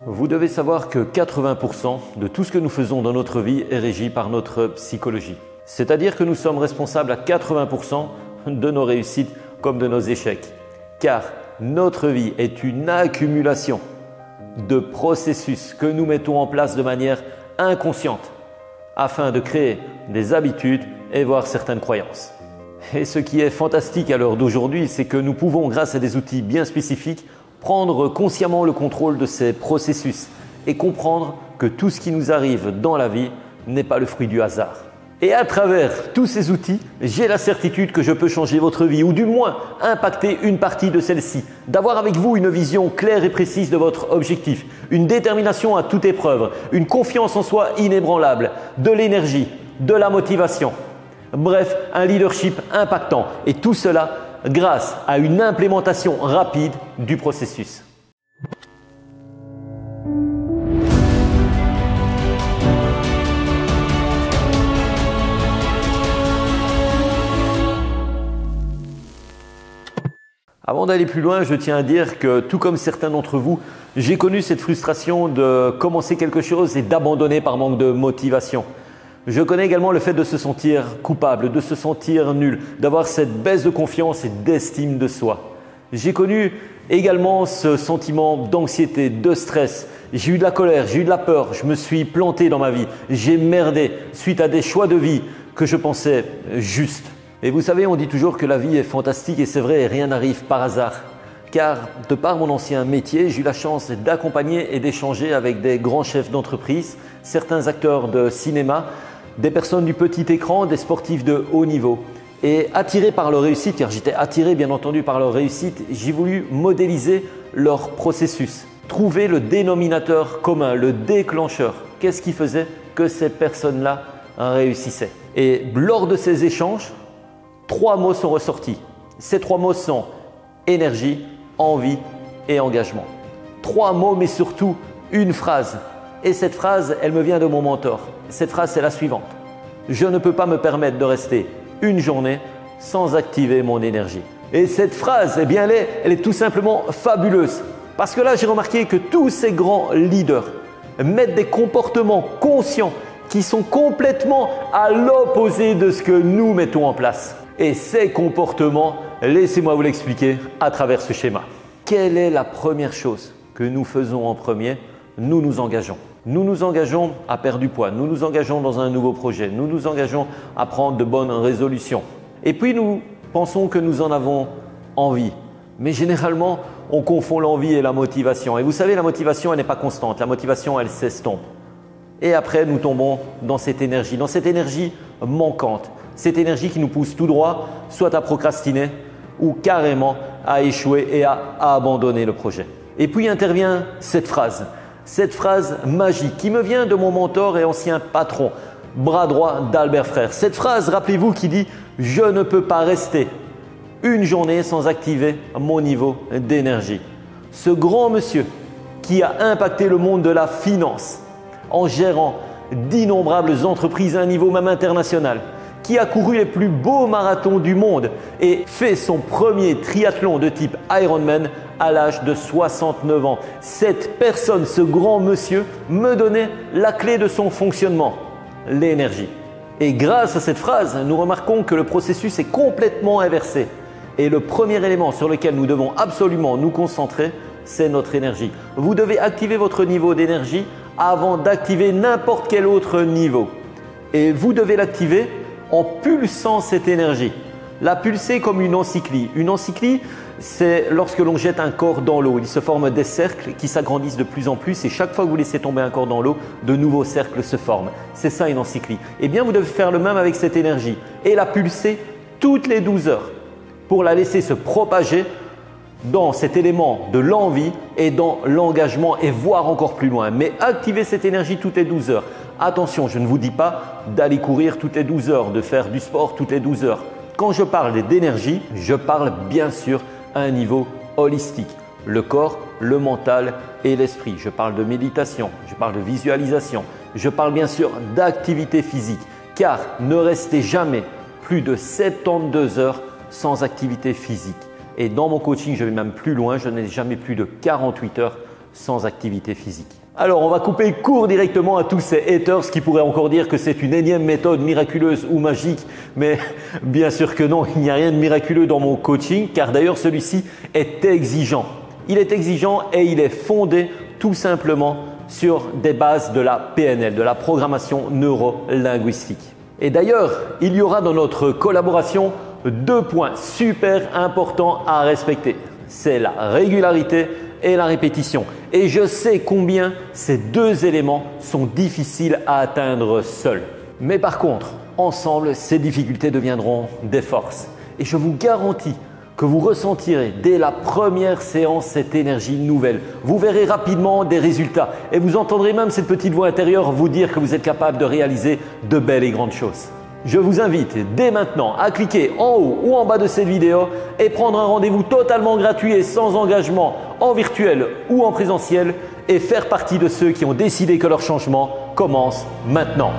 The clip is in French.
Vous devez savoir que 80% de tout ce que nous faisons dans notre vie est régi par notre psychologie. C'est-à-dire que nous sommes responsables à 80% de nos réussites comme de nos échecs. Car notre vie est une accumulation de processus que nous mettons en place de manière inconsciente afin de créer des habitudes et voire certaines croyances. Et ce qui est fantastique à l'heure d'aujourd'hui, c'est que nous pouvons, grâce à des outils bien spécifiques, prendre consciemment le contrôle de ces processus et comprendre que tout ce qui nous arrive dans la vie n'est pas le fruit du hasard. Et à travers tous ces outils, j'ai la certitude que je peux changer votre vie ou du moins impacter une partie de celle-ci, d'avoir avec vous une vision claire et précise de votre objectif, une détermination à toute épreuve, une confiance en soi inébranlable, de l'énergie, de la motivation. Bref, un leadership impactant et tout cela grâce à une implémentation rapide du processus. Avant d'aller plus loin, je tiens à dire que tout comme certains d'entre vous, j'ai connu cette frustration de commencer quelque chose et d'abandonner par manque de motivation. Je connais également le fait de se sentir coupable, de se sentir nul, d'avoir cette baisse de confiance et d'estime de soi. J'ai connu également ce sentiment d'anxiété, de stress. J'ai eu de la colère, j'ai eu de la peur, je me suis planté dans ma vie, j'ai merdé suite à des choix de vie que je pensais justes. Et vous savez, on dit toujours que la vie est fantastique et c'est vrai, rien n'arrive par hasard. Car de par mon ancien métier, j'ai eu la chance d'accompagner et d'échanger avec des grands chefs d'entreprise, certains acteurs de cinéma, des personnes du petit écran, des sportifs de haut niveau. Et attiré par leur réussite, car j'étais attiré bien entendu par leur réussite, j'ai voulu modéliser leur processus, trouver le dénominateur commun, le déclencheur. Qu'est-ce qui faisait que ces personnes-là réussissaient? Et lors de ces échanges, 3 mots sont ressortis. Ces 3 mots sont énergie, envie et engagement. 3 mots, mais surtout une phrase. Et cette phrase, elle me vient de mon mentor. Cette phrase, c'est la suivante. Je ne peux pas me permettre de rester une journée sans activer mon énergie. Et cette phrase, eh bien, elle est tout simplement fabuleuse. Parce que là, j'ai remarqué que tous ces grands leaders mettent des comportements conscients qui sont complètement à l'opposé de ce que nous mettons en place. Et ces comportements, laissez-moi vous l'expliquer à travers ce schéma. Quelle est la première chose que nous faisons en premier? Nous nous engageons. Nous nous engageons à perdre du poids, nous nous engageons dans un nouveau projet, nous nous engageons à prendre de bonnes résolutions. Et puis nous pensons que nous en avons envie. Mais généralement, on confond l'envie et la motivation. Et vous savez, la motivation, elle n'est pas constante. La motivation, elle s'estompe. Et après, nous tombons dans cette énergie manquante. Cette énergie qui nous pousse tout droit, soit à procrastiner ou carrément à échouer et à abandonner le projet. Et puis intervient cette phrase magique qui me vient de mon mentor et ancien patron, bras droit d'Albert Frère. Cette phrase, rappelez-vous, qui dit « Je ne peux pas rester une journée sans activer mon niveau d'énergie ». Ce grand monsieur qui a impacté le monde de la finance en gérant d'innombrables entreprises à un niveau même international, qui a couru les plus beaux marathons du monde et fait son premier triathlon de type Ironman à l'âge de 69 ans. Cette personne, ce grand monsieur, me donnait la clé de son fonctionnement, l'énergie. Et grâce à cette phrase, nous remarquons que le processus est complètement inversé. Et le premier élément sur lequel nous devons absolument nous concentrer, c'est notre énergie. Vous devez activer votre niveau d'énergie avant d'activer n'importe quel autre niveau. Et vous devez l'activer en pulsant cette énergie. La pulser comme une encyclie. Une encyclie, c'est lorsque l'on jette un corps dans l'eau. Il se forme des cercles qui s'agrandissent de plus en plus et chaque fois que vous laissez tomber un corps dans l'eau, de nouveaux cercles se forment. C'est ça une encyclie. Eh bien, vous devez faire le même avec cette énergie et la pulser toutes les 12 heures pour la laisser se propager dans cet élément de l'envie et dans l'engagement et voir encore plus loin. Mais activez cette énergie toutes les 12 heures. Attention, je ne vous dis pas d'aller courir toutes les 12 heures, de faire du sport toutes les 12 heures. Quand je parle d'énergie, je parle bien sûr à un niveau holistique. Le corps, le mental et l'esprit. Je parle de méditation, je parle de visualisation, je parle bien sûr d'activité physique. Car ne restez jamais plus de 72 heures sans activité physique. Et dans mon coaching, je vais même plus loin, je n'ai jamais plus de 48 heures sans activité physique. Alors on va couper court directement à tous ces haters qui pourraient encore dire que c'est une énième méthode miraculeuse ou magique, mais bien sûr que non, il n'y a rien de miraculeux dans mon coaching car d'ailleurs celui-ci est exigeant. Il est exigeant et il est fondé tout simplement sur des bases de la PNL, de la programmation neuro-linguistique. Et d'ailleurs, il y aura dans notre collaboration 2 points super importants à respecter. C'est la régularité et la répétition. Et je sais combien ces 2 éléments sont difficiles à atteindre seuls. Mais par contre, ensemble, ces difficultés deviendront des forces. Et je vous garantis que vous ressentirez dès la première séance cette énergie nouvelle. Vous verrez rapidement des résultats et vous entendrez même cette petite voix intérieure vous dire que vous êtes capable de réaliser de belles et grandes choses. Je vous invite dès maintenant à cliquer en haut ou en bas de cette vidéo et prendre un rendez-vous totalement gratuit et sans engagement en virtuel ou en présentiel et faire partie de ceux qui ont décidé que leur changement commence maintenant.